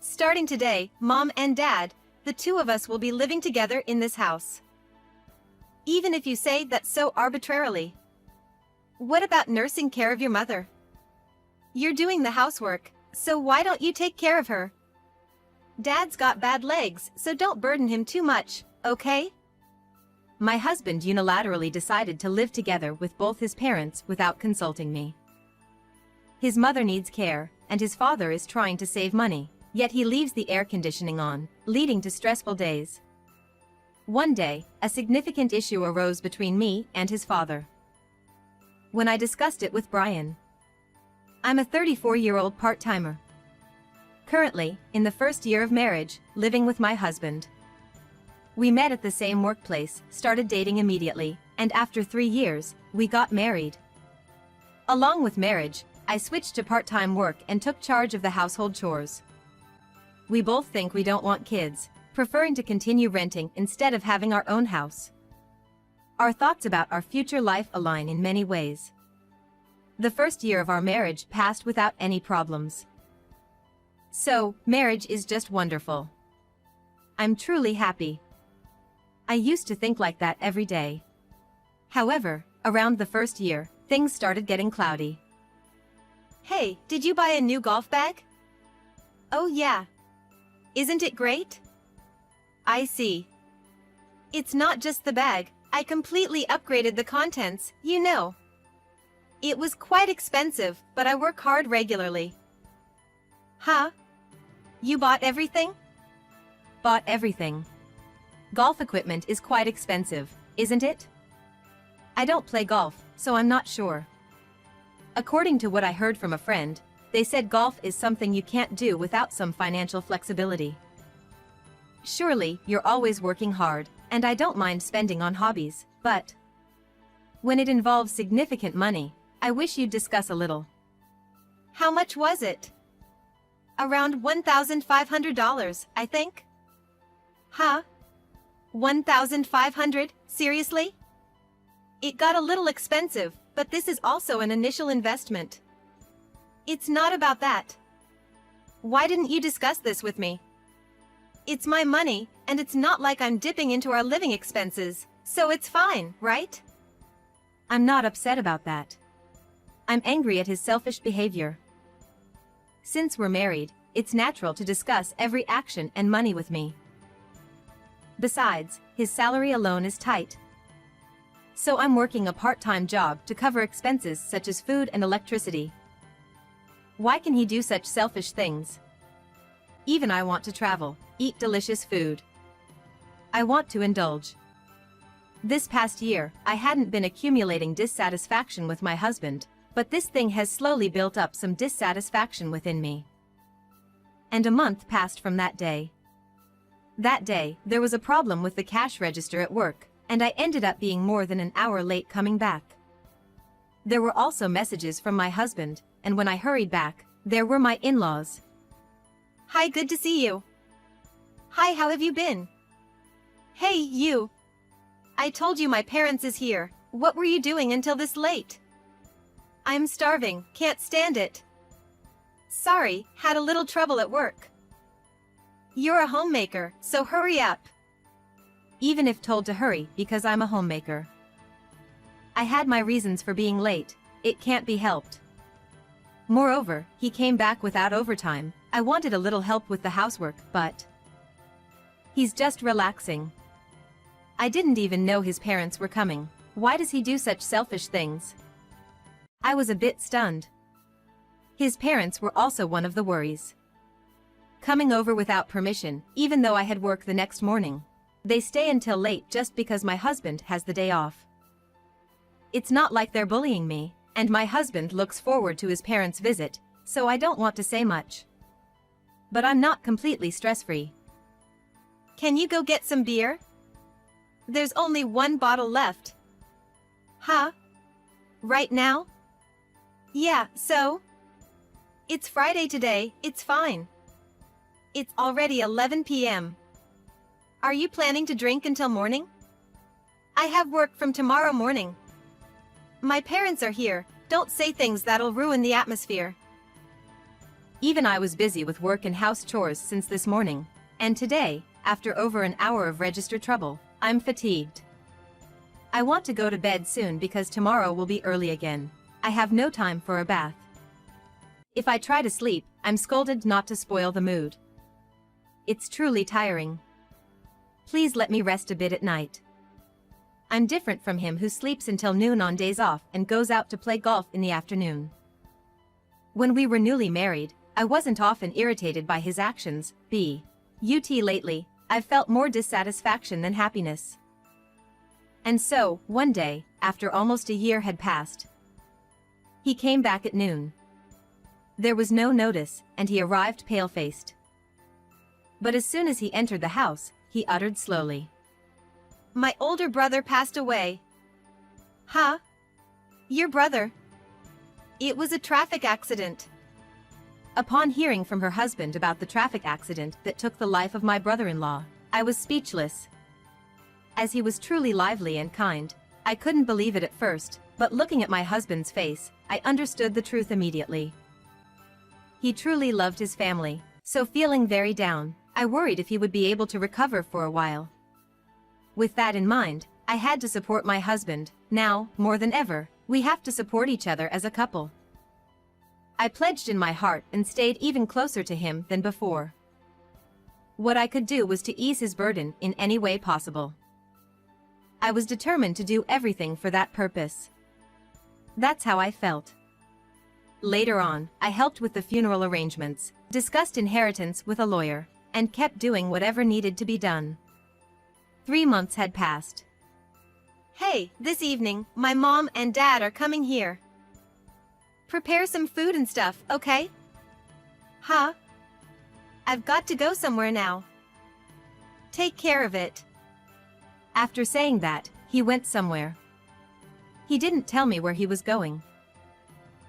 Starting today, Mom and Dad, the two of us will be living together in this house. Even if you say that so arbitrarily. What about nursing care of your mother? You're doing the housework, so why don't you take care of her? Dad's got bad legs, so don't burden him too much, okay? My husband unilaterally decided to live together with both his parents without consulting me. His mother needs care, and his father is trying to save money, yet he leaves the air conditioning on, leading to stressful days. One day, a significant issue arose between me and his father. When I discussed it with Brian. I'm a 34-year-old part-timer. Currently, in the first year of marriage, living with my husband. We met at the same workplace, started dating immediately, and after 3 years, we got married. Along with marriage, I switched to part-time work and took charge of the household chores. We both think we don't want kids, preferring to continue renting instead of having our own house. Our thoughts about our future life align in many ways. The first year of our marriage passed without any problems. So, marriage is just wonderful. I'm truly happy. I used to think like that every day. However, around the first year, things started getting cloudy. Hey, did you buy a new golf bag? Oh yeah. Isn't it great? I see. It's not just the bag, I completely upgraded the contents, you know. It was quite expensive, but I work hard regularly. Huh? You bought everything? Bought everything. Golf equipment is quite expensive, isn't it? I don't play golf, so I'm not sure. According to what I heard from a friend, they said golf is something you can't do without some financial flexibility. Surely, you're always working hard, and I don't mind spending on hobbies, but when it involves significant money, I wish you'd discuss a little. How much was it? Around $1,500, I think. Huh? 1,500? Seriously? It got a little expensive, but this is also an initial investment. It's not about that. Why didn't you discuss this with me? It's my money, and it's not like I'm dipping into our living expenses, so it's fine, right? I'm not upset about that. I'm angry at his selfish behavior. Since we're married, it's natural to discuss every action and money with me. Besides, his salary alone is tight. So I'm working a part-time job to cover expenses such as food and electricity. Why can he do such selfish things? Even I want to travel, eat delicious food. I want to indulge. This past year, I hadn't been accumulating dissatisfaction with my husband, but this thing has slowly built up some dissatisfaction within me. And a month passed from that day. That day, there was a problem with the cash register at work, and I ended up being more than an hour late coming back. There were also messages from my husband, and when I hurried back, there were my in-laws. Hi, good to see you. Hi, how have you been? Hey, you. I told you my parents is here. What were you doing until this late? I'm starving, can't stand it. Sorry, had a little trouble at work. You're a homemaker, so hurry up. Even if told to hurry because I'm a homemaker. I had my reasons for being late, it can't be helped. Moreover, he came back without overtime. I wanted a little help with the housework, but he's just relaxing. I didn't even know his parents were coming. Why does he do such selfish things? I was a bit stunned. His parents were also one of the worries. Coming over without permission, even though I had work the next morning. They stay until late just because my husband has the day off. It's not like they're bullying me, and my husband looks forward to his parents' visit, so I don't want to say much. But I'm not completely stress-free. Can you go get some beer? There's only one bottle left. Huh? Right now? Yeah, so? It's Friday today, it's fine. It's already 11 p.m. Are you planning to drink until morning? I have work from tomorrow morning. My parents are here, don't say things that'll ruin the atmosphere. Even I was busy with work and house chores since this morning. And today, after over an hour of register trouble, I'm fatigued. I want to go to bed soon because tomorrow will be early again. I have no time for a bath. If I try to sleep, I'm scolded not to spoil the mood. It's truly tiring. Please let me rest a bit at night. I'm different from him who sleeps until noon on days off and goes out to play golf in the afternoon. When we were newly married, I wasn't often irritated by his actions, but lately, I've felt more dissatisfaction than happiness. And so, one day, after almost a year had passed, he came back at noon. There was no notice, and he arrived pale-faced. But as soon as he entered the house, he uttered slowly, "My older brother passed away." "Huh? Your brother?" "It was a traffic accident." Upon hearing from her husband about the traffic accident that took the life of my brother-in-law, I was speechless. As he was truly lively and kind, I couldn't believe it at first, but looking at my husband's face, I understood the truth immediately. He truly loved his family, so feeling very down, I worried if he would be able to recover for a while. With that in mind, I had to support my husband. Now, more than ever, we have to support each other as a couple. I pledged in my heart and stayed even closer to him than before. What I could do was to ease his burden in any way possible. I was determined to do everything for that purpose. That's how I felt. Later on, I helped with the funeral arrangements, discussed inheritance with a lawyer, and kept doing whatever needed to be done. 3 months had passed. "Hey, this evening, my mom and dad are coming here. Prepare some food and stuff, okay?" "Huh? I've got to go somewhere now. Take care of it." After saying that, he went somewhere. He didn't tell me where he was going.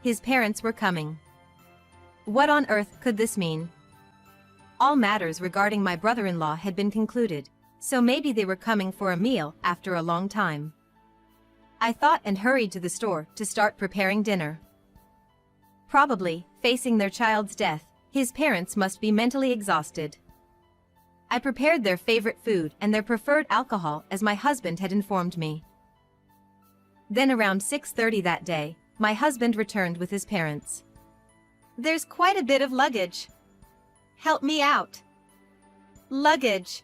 His parents were coming. What on earth could this mean? All matters regarding my brother-in-law had been concluded, so maybe they were coming for a meal after a long time. I thought and hurried to the store to start preparing dinner. Probably, facing their child's death, his parents must be mentally exhausted. I prepared their favorite food and their preferred alcohol as my husband had informed me. Then around 6:30 that day, my husband returned with his parents. "There's quite a bit of luggage. Help me out." "Luggage?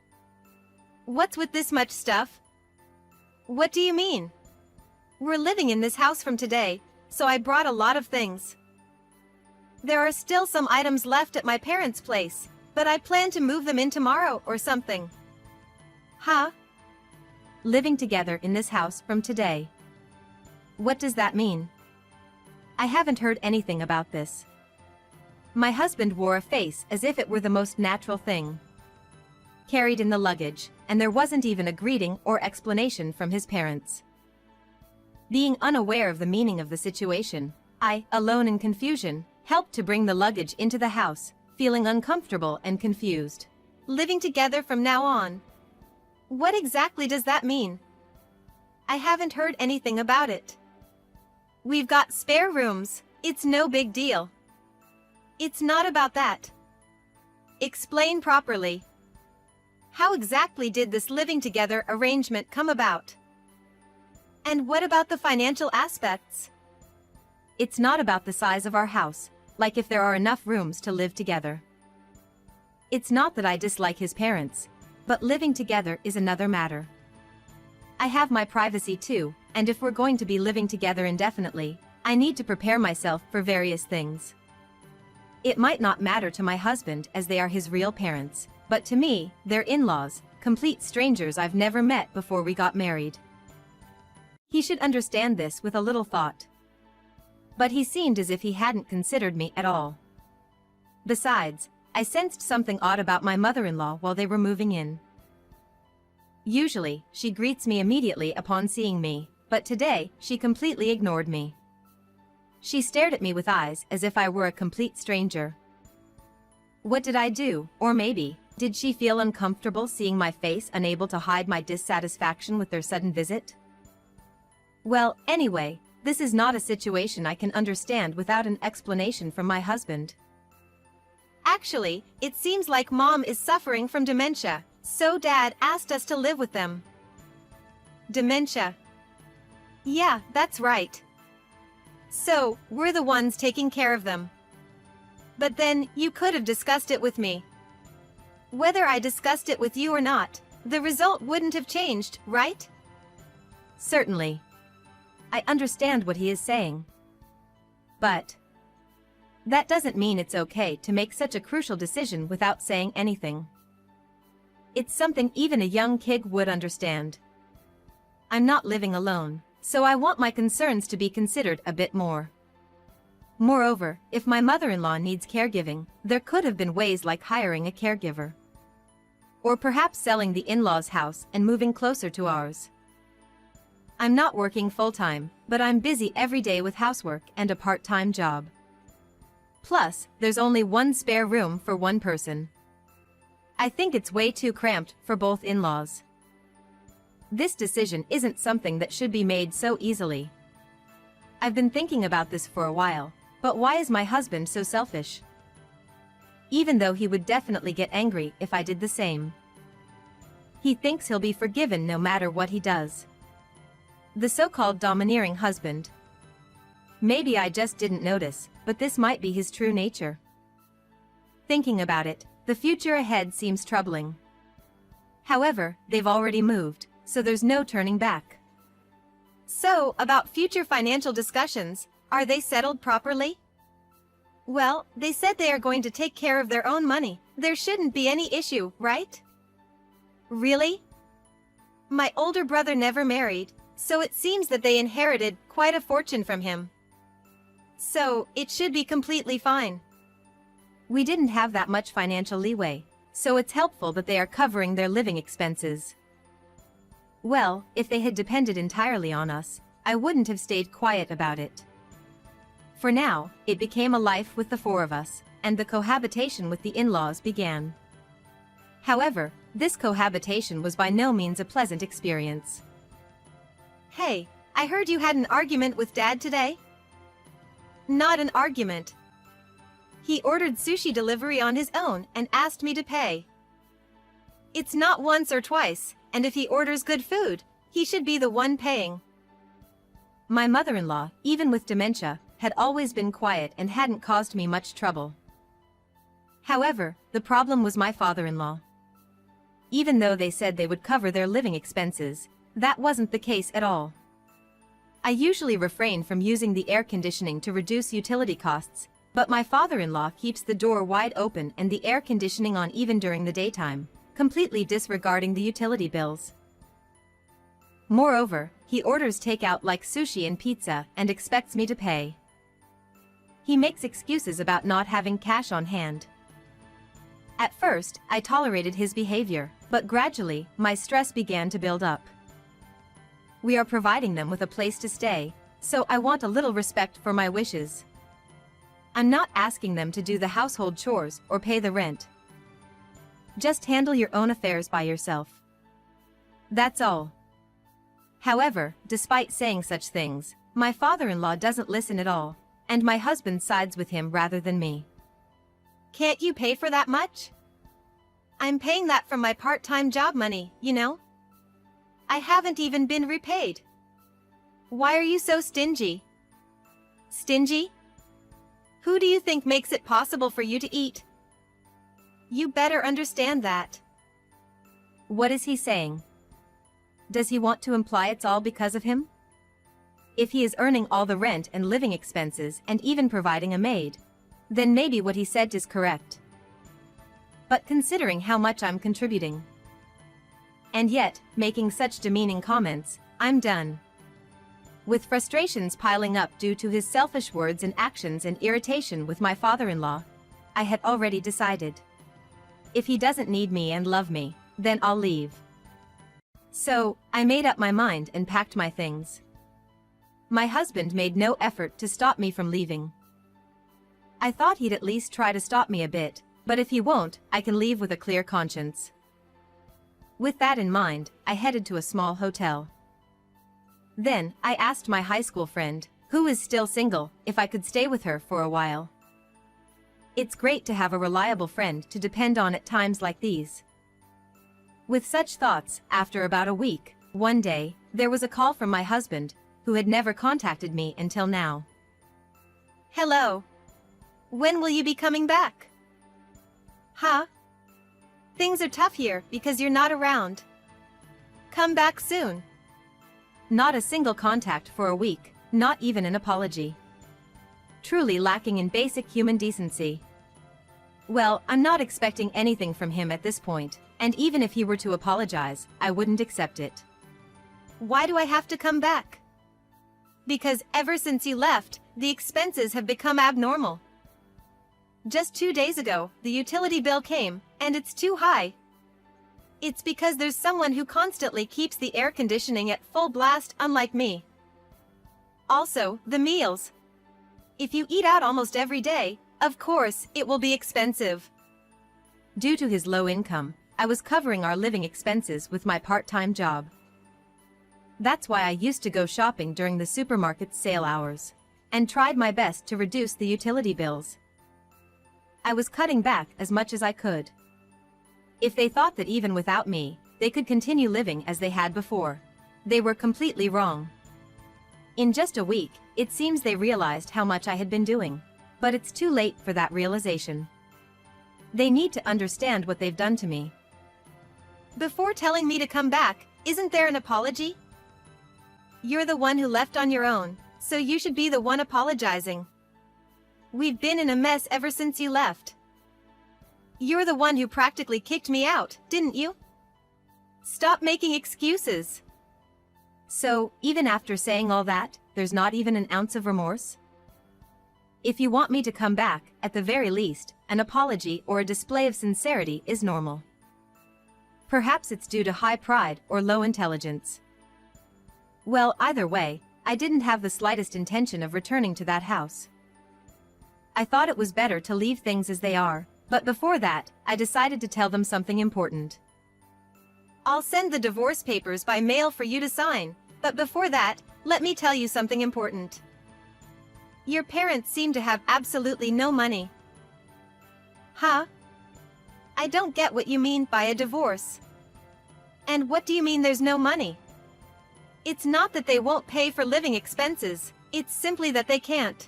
What's with this much stuff?" "What do you mean?" "We're living in this house from today, so I brought a lot of things. There are still some items left at my parents' place, but I plan to move them in tomorrow or something." "Huh? Living together in this house from today. What does that mean? I haven't heard anything about this." My husband wore a face as if it were the most natural thing. Carried in the luggage, and there wasn't even a greeting or explanation from his parents. Being unaware of the meaning of the situation, I, alone in confusion, helped to bring the luggage into the house, feeling uncomfortable and confused. "Living together from now on? What exactly does that mean? I haven't heard anything about it. We've got spare rooms, it's no big deal." "It's not about that. Explain properly. How exactly did this living together arrangement come about? And what about the financial aspects?" "It's not about the size of our house, like if there are enough rooms to live together. It's not that I dislike his parents, but living together is another matter. I have my privacy too, and if we're going to be living together indefinitely, I need to prepare myself for various things. It might not matter to my husband as they are his real parents, but to me, they're in-laws, complete strangers I've never met before we got married. He should understand this with a little thought. But he seemed as if he hadn't considered me at all. Besides, I sensed something odd about my mother-in-law while they were moving in. Usually, she greets me immediately upon seeing me, but today, she completely ignored me. She stared at me with eyes as if I were a complete stranger. What did I do, or maybe, did she feel uncomfortable seeing my face, unable to hide my dissatisfaction with their sudden visit? Well, anyway, this is not a situation I can understand without an explanation from my husband. Actually, it seems like Mom is suffering from dementia, so Dad asked us to live with them. Dementia. Yeah, that's right. So, we're the ones taking care of them. But then, you could have discussed it with me. Whether I discussed it with you or not, the result wouldn't have changed, right? Certainly. I understand what he is saying. But that doesn't mean it's okay to make such a crucial decision without saying anything. It's something even a young kid would understand. I'm not living alone, so I want my concerns to be considered a bit more. Moreover, if my mother-in-law needs caregiving, there could have been ways like hiring a caregiver. Or perhaps selling the in-laws' house and moving closer to ours. I'm not working full-time, but I'm busy every day with housework and a part-time job. Plus, there's only one spare room for one person. I think it's way too cramped for both in-laws. This decision isn't something that should be made so easily. I've been thinking about this for a while, but why is my husband so selfish? Even though he would definitely get angry if I did the same. He thinks he'll be forgiven no matter what he does. The so-called domineering husband. Maybe I just didn't notice, but this might be his true nature. Thinking about it, the future ahead seems troubling. However, they've already moved, so there's no turning back. So, about future financial discussions, are they settled properly? Well, they said they are going to take care of their own money. There shouldn't be any issue, right? Really? My older brother never married, so it seems that they inherited quite a fortune from him. So, it should be completely fine. We didn't have that much financial leeway, so it's helpful that they are covering their living expenses. Well, if they had depended entirely on us, I wouldn't have stayed quiet about it. For now, it became a life with the four of us, and the cohabitation with the in-laws began. However, this cohabitation was by no means a pleasant experience. Hey, I heard you had an argument with Dad today? Not an argument. He ordered sushi delivery on his own and asked me to pay. It's not once or twice, and if he orders good food, he should be the one paying. My mother-in-law, even with dementia, had always been quiet and hadn't caused me much trouble. However, the problem was my father-in-law. Even though they said they would cover their living expenses, that wasn't the case at all. I usually refrain from using the air conditioning to reduce utility costs, but my father-in-law keeps the door wide open and the air conditioning on even during the daytime, completely disregarding the utility bills. Moreover, he orders takeout like sushi and pizza and expects me to pay. He makes excuses about not having cash on hand. At first, I tolerated his behavior, but gradually, my stress began to build up. We are providing them with a place to stay, so I want a little respect for my wishes. I'm not asking them to do the household chores or pay the rent. Just handle your own affairs by yourself. That's all. However, despite saying such things, my father-in-law doesn't listen at all, and my husband sides with him rather than me. Can't you pay for that much? I'm paying that from my part-time job money, you know? I haven't even been repaid. Why are you so stingy? Stingy? Who do you think makes it possible for you to eat? You better understand that. What is he saying? Does he want to imply it's all because of him? If he is earning all the rent and living expenses and even providing a maid, then maybe what he said is correct. But considering how much I'm contributing, and yet, making such demeaning comments, I'm done. With frustrations piling up due to his selfish words and actions and irritation with my father-in-law, I had already decided. If he doesn't need me and love me, then I'll leave. So, I made up my mind and packed my things. My husband made no effort to stop me from leaving. I thought he'd at least try to stop me a bit, but if he won't, I can leave with a clear conscience. With that in mind, I headed to a small hotel. Then, I asked my high school friend, who is still single, if I could stay with her for a while. It's great to have a reliable friend to depend on at times like these. With such thoughts, after about a week, one day, there was a call from my husband, who had never contacted me until now. Hello. When will you be coming back? Huh? Things are tough here because you're not around. Come back soon. Not a single contact for a week, not even an apology. Truly lacking in basic human decency. Well, I'm not expecting anything from him at this point, and even if he were to apologize, I wouldn't accept it. Why do I have to come back? Because ever since you left, the expenses have become abnormal. Just 2 days ago, the utility bill came, and it's too high. It's because there's someone who constantly keeps the air conditioning at full blast, unlike me. Also, the meals. If you eat out almost every day, of course, it will be expensive. Due to his low income, I was covering our living expenses with my part-time job. That's why I used to go shopping during the supermarket's sale hours, and tried my best to reduce the utility bills. I was cutting back as much as I could. If they thought that even without me, they could continue living as they had before, they were completely wrong. In just a week, it seems they realized how much I had been doing, but it's too late for that realization. They need to understand what they've done to me. Before telling me to come back, isn't there an apology? You're the one who left on your own, so you should be the one apologizing. We've been in a mess ever since you left. You're the one who practically kicked me out, didn't you? Stop making excuses. So, even after saying all that, there's not even an ounce of remorse? If you want me to come back, at the very least, an apology or a display of sincerity is normal. Perhaps it's due to high pride or low intelligence. Well, either way, I didn't have the slightest intention of returning to that house. I thought it was better to leave things as they are, but before that, I decided to tell them something important. I'll send the divorce papers by mail for you to sign, but before that, let me tell you something important. Your parents seem to have absolutely no money. Huh? I don't get what you mean by a divorce. And what do you mean there's no money? It's not that they won't pay for living expenses, it's simply that they can't.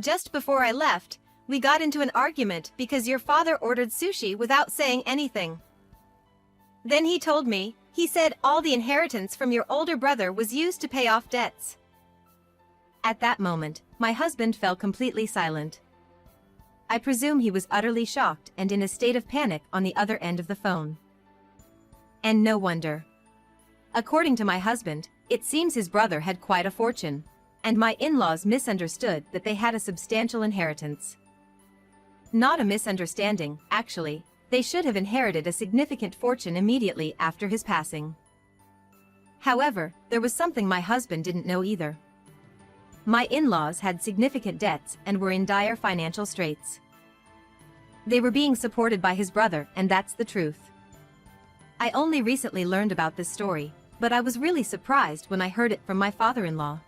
Just before I left, we got into an argument because your father ordered sushi without saying anything. Then he told me, he said all the inheritance from your older brother was used to pay off debts. At that moment, my husband fell completely silent. I presume he was utterly shocked and in a state of panic on the other end of the phone. And no wonder. According to my husband, it seems his brother had quite a fortune, and my in-laws misunderstood that they had a substantial inheritance. Not a misunderstanding, actually, they should have inherited a significant fortune immediately after his passing. However, there was something my husband didn't know either. My in-laws had significant debts and were in dire financial straits. They were being supported by his brother, and that's the truth. I only recently learned about this story, but I was really surprised when I heard it from my father-in-law.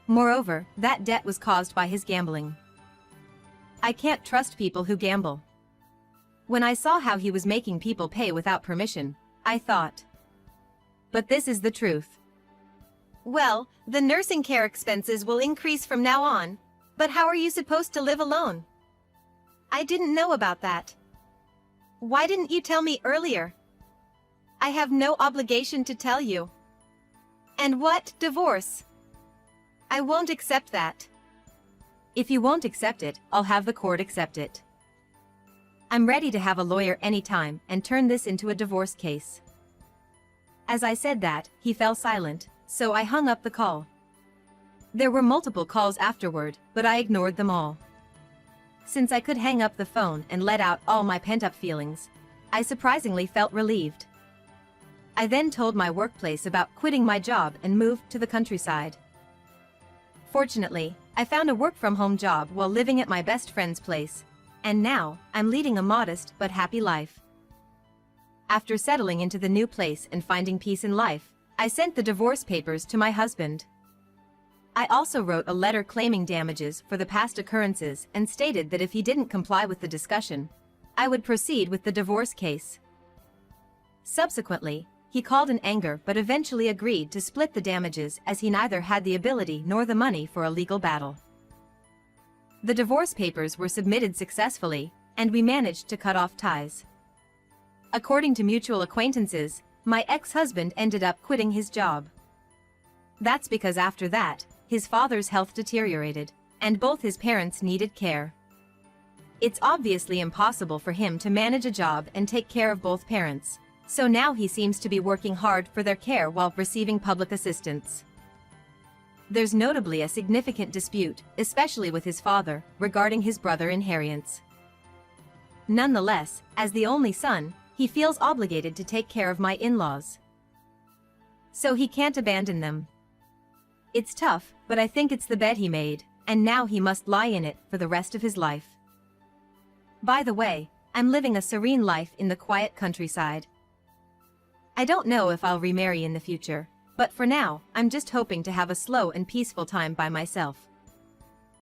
Moreover, that debt was caused by his gambling. I can't trust people who gamble. When I saw how he was making people pay without permission, I thought. But this is the truth. Well, the nursing care expenses will increase from now on, but how are you supposed to live alone? I didn't know about that. Why didn't you tell me earlier? I have no obligation to tell you. And what, divorce? I won't accept that. If you won't accept it, I'll have the court accept it. I'm ready to have a lawyer anytime and turn this into a divorce case. As I said that, he fell silent, so I hung up the call. There were multiple calls afterward, but I ignored them all. Since I could hang up the phone and let out all my pent-up feelings, I surprisingly felt relieved. I then told my workplace about quitting my job and moved to the countryside. Fortunately, I found a work-from-home job while living at my best friend's place, and now, I'm leading a modest but happy life. After settling into the new place and finding peace in life, I sent the divorce papers to my husband. I also wrote a letter claiming damages for the past occurrences and stated that if he didn't comply with the discussion, I would proceed with the divorce case. Subsequently, he called in anger but eventually agreed to split the damages as he neither had the ability nor the money for a legal battle. The divorce papers were submitted successfully, and we managed to cut off ties. According to mutual acquaintances, my ex-husband ended up quitting his job. That's because after that, his father's health deteriorated, and both his parents needed care. It's obviously impossible for him to manage a job and take care of both parents, so now he seems to be working hard for their care while receiving public assistance. There's notably a significant dispute, especially with his father, regarding his brother inheritance. Nonetheless, as the only son, he feels obligated to take care of my in-laws. So he can't abandon them. It's tough, but I think it's the bed he made, and now he must lie in it for the rest of his life. By the way, I'm living a serene life in the quiet countryside. I don't know if I'll remarry in the future, but for now, I'm just hoping to have a slow and peaceful time by myself.